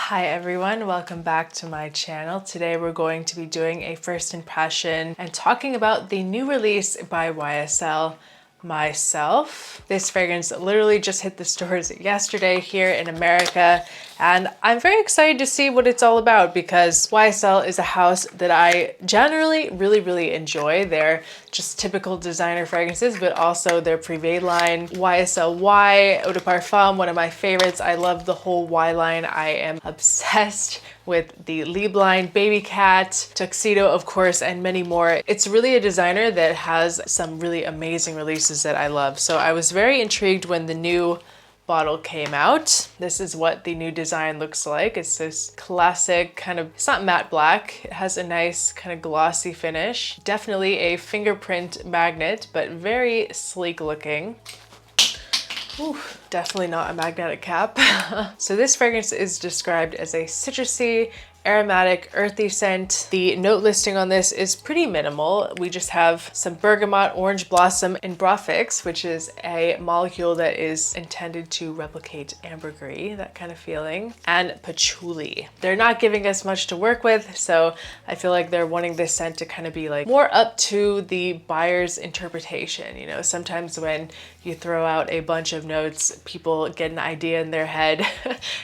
Hi everyone, welcome back to my channel. Today we're going to be doing a first impression and talking about the new release by YSL, MYSLF. This fragrance literally just hit the stores yesterday here in America, and I'm very excited to see what it's all about because YSL is a house that I generally really enjoy. They're just typical designer fragrances, but also their Privé line, YSL Y, Eau de Parfum, one of my favorites. I love the whole Y line. I am obsessed with the Lieb line, Baby Cat, Tuxedo, of course, and many more. It's really a designer that has some really amazing releases that I love. So I was very intrigued when the new bottle came out. This is what the new design looks like. It's this classic kind of, it's not matte black. It has a nice kind of glossy finish. Definitely a fingerprint magnet, but very sleek looking. Ooh, definitely not a magnetic cap. So this fragrance is described as a citrusy, aromatic, earthy scent. The note listing on this is pretty minimal. We just have some bergamot, orange blossom, and Brofix, which is a molecule that is intended to replicate ambergris, that kind of feeling, and patchouli. They're not giving us much to work with, so I feel like they're wanting this scent to kind of be like more up to the buyer's interpretation. You know, sometimes when you throw out a bunch of notes, people get an idea in their head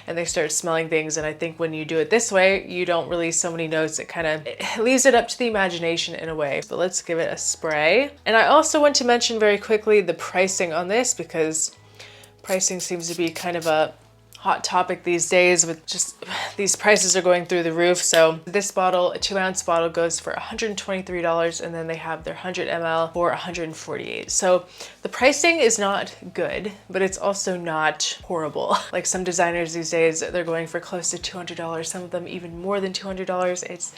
and they start smelling things, and I think when you do it this way, you don't release so many notes. It kind of leaves it up to the imagination in a way. But let's give it a spray. And I also want to mention very quickly the pricing on this, because pricing seems to be kind of a hot topic these days with just these prices are going through the roof. So this bottle, a 2-ounce bottle, goes for $123, and then they have their 100 ml for $148. So the pricing is not good, but it's also not horrible. Like some designers these days, they're going for close to $200, some of them even more than $200. It's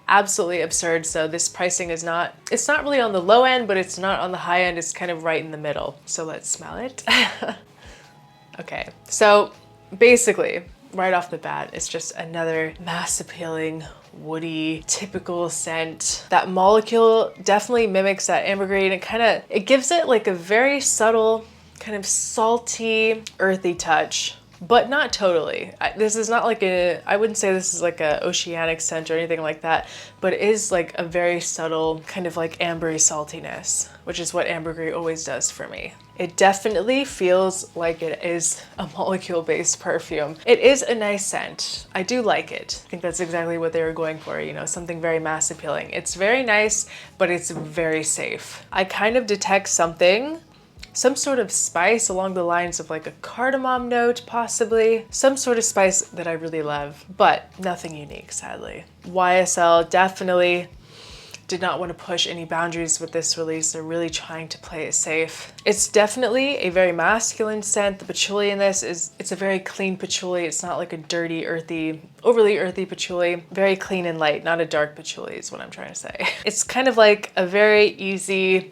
absolutely absurd. So this pricing is not, it's not really on the low end, but it's not on the high end. It's kind of right in the middle. So let's smell it. Okay, so basically, right off the bat, it's just another mass appealing, woody, typical scent. That molecule definitely mimics that ambergris, and it gives it like a very subtle, kind of salty, earthy touch, but not totally. This is not like I wouldn't say this is like a oceanic scent or anything like that, but it is like a very subtle kind of like ambery saltiness, which is what ambergris always does for me. It definitely feels like it is a molecule-based perfume. It is a nice scent. I do like it. I think that's exactly what they were going for, you know, something very mass appealing. It's very nice, but it's very safe. I kind of detect some sort of spice along the lines of like a cardamom note, possibly. Some sort of spice that I really love, but nothing unique, sadly. YSL definitely did not want to push any boundaries with this release. They're really trying to play it safe. It's definitely a very masculine scent. The patchouli in this it's a very clean patchouli. It's not like a dirty, earthy, overly earthy patchouli. Very clean and light, not a dark patchouli is what I'm trying to say. It's kind of like a very easy,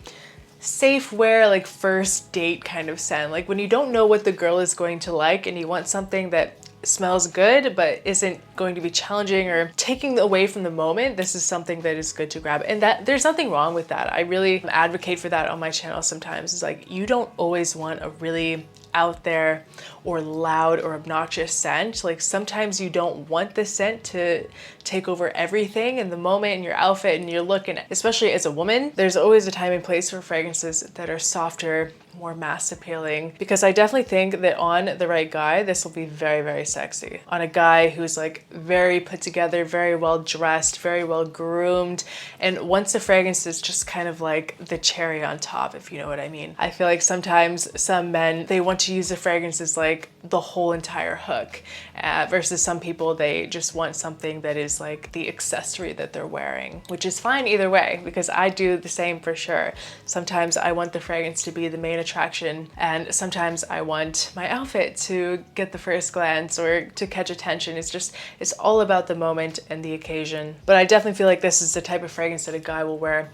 safe wear, like first date kind of scent. Like when you don't know what the girl is going to like and you want something that smells good but isn't going to be challenging or taking away from the moment, this is something that is good to grab. And that there's nothing wrong with that. I really advocate for that on my channel sometimes. It's like you don't always want a really out there or loud or obnoxious scent. Like sometimes you don't want the scent to take over everything in the moment in your outfit and your look, and especially as a woman, there's always a time and place for fragrances that are softer, more mass appealing, because I definitely think that on the right guy, this will be very sexy. On a guy who's like very put together, very well dressed, very well groomed, and once the fragrance is just kind of like the cherry on top, if you know what I mean. I feel like sometimes some men, they want to use the fragrance as like the whole entire hook, versus some people, they just want something that is like the accessory that they're wearing, which is fine either way, because I do the same for sure. Sometimes I want the fragrance to be the main attraction, and sometimes I want my outfit to get the first glance or to catch attention. It's all about the moment and the occasion. But I definitely feel like this is the type of fragrance that a guy will wear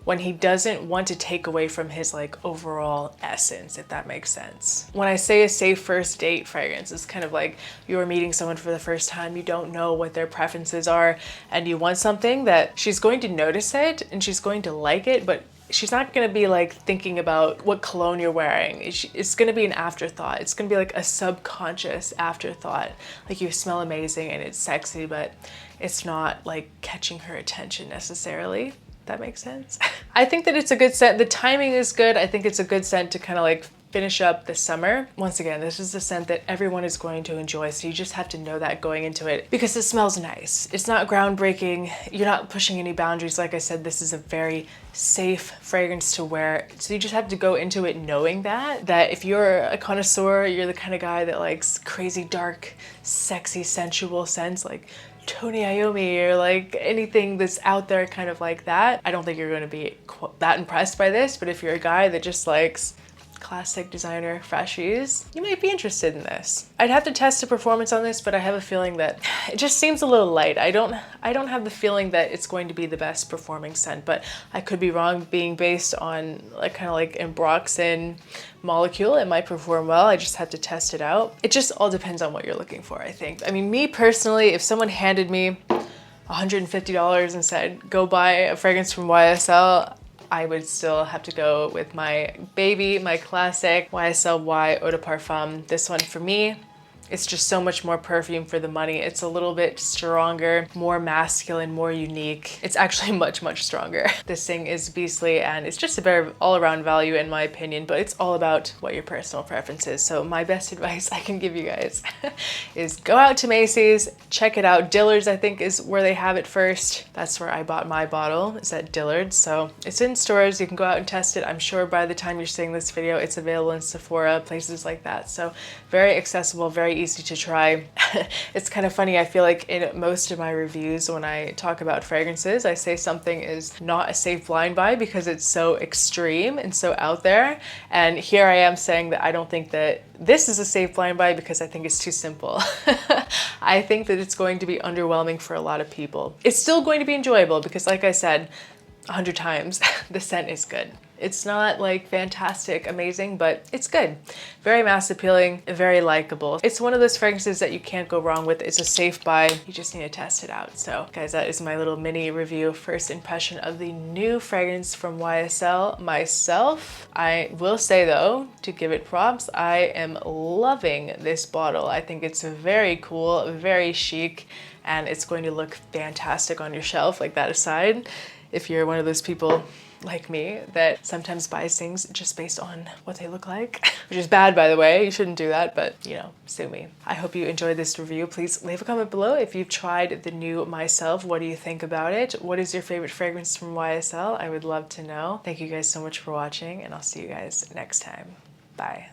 when he doesn't want to take away from his like overall essence, if that makes sense. When I say a safe first date fragrance, it's kind of like you're meeting someone for the first time, you don't know what their preferences are, and you want something that she's going to notice it and she's going to like it, but she's not gonna be like thinking about what cologne you're wearing. It's gonna be an afterthought. It's gonna be like a subconscious afterthought. Like you smell amazing and it's sexy, but it's not like catching her attention necessarily. That makes sense. I think that it's a good scent. The timing is good. I think it's a good scent to kind of like finish up the summer. Once again, this is a scent that everyone is going to enjoy, so you just have to know that going into it because it smells nice. It's not groundbreaking. You're not pushing any boundaries. Like I said, this is a very safe fragrance to wear. So you just have to go into it knowing that if you're a connoisseur, you're the kind of guy that likes crazy, dark, sexy, sensual scents like Tony Iommi or like anything that's out there kind of like that. I don't think you're going to be that impressed by this, but if you're a guy that just likes classic designer freshies, you might be interested in this. I'd have to test the performance on this, but I have a feeling that it just seems a little light. I don't have the feeling that it's going to be the best performing scent, but I could be wrong. Being based on like kind of like ambroxan molecule, it might perform well. I just have to test it out. It just all depends on what you're looking for, I think. I mean, me personally, if someone handed me $150 and said, go buy a fragrance from YSL, I would still have to go with my baby, my classic YSL Y Eau de Parfum. This one for me, it's just so much more perfume for the money. It's a little bit stronger, more masculine, more unique. It's actually much, much stronger. This thing is beastly and it's just a better all-around value in my opinion, but it's all about what your personal preference is. So my best advice I can give you guys is go out to Macy's, check it out. Dillard's, I think, is where they have it first. That's where I bought my bottle, is at Dillard's. So it's in stores, you can go out and test it. I'm sure by the time you're seeing this video, it's available in Sephora, places like that. So very accessible, very easy to try. It's kind of funny, I feel like in most of my reviews when I talk about fragrances, I say something is not a safe blind buy because it's so extreme and so out there. And here I am saying that I don't think that this is a safe blind buy because I think it's too simple. I think that it's going to be underwhelming for a lot of people. It's still going to be enjoyable because like I said 100 times, the scent is good. It's not like fantastic, amazing, but it's good. Very mass appealing, very likable. It's one of those fragrances that you can't go wrong with. It's a safe buy. You just need to test it out. So guys, that is my little mini review, first impression of the new fragrance from YSL, Myself. I will say though, to give it props, I am loving this bottle. I think it's very cool, very chic, and it's going to look fantastic on your shelf. Like that aside, if you're one of those people like me that sometimes buys things just based on what they look like, which is bad, by the way. You shouldn't do that, but you know, sue me. I hope you enjoyed this review. Please leave a comment below if you've tried the new Myself. What do you think about it? What is your favorite fragrance from YSL? I would love to know. Thank you guys so much for watching, and I'll see you guys next time. Bye.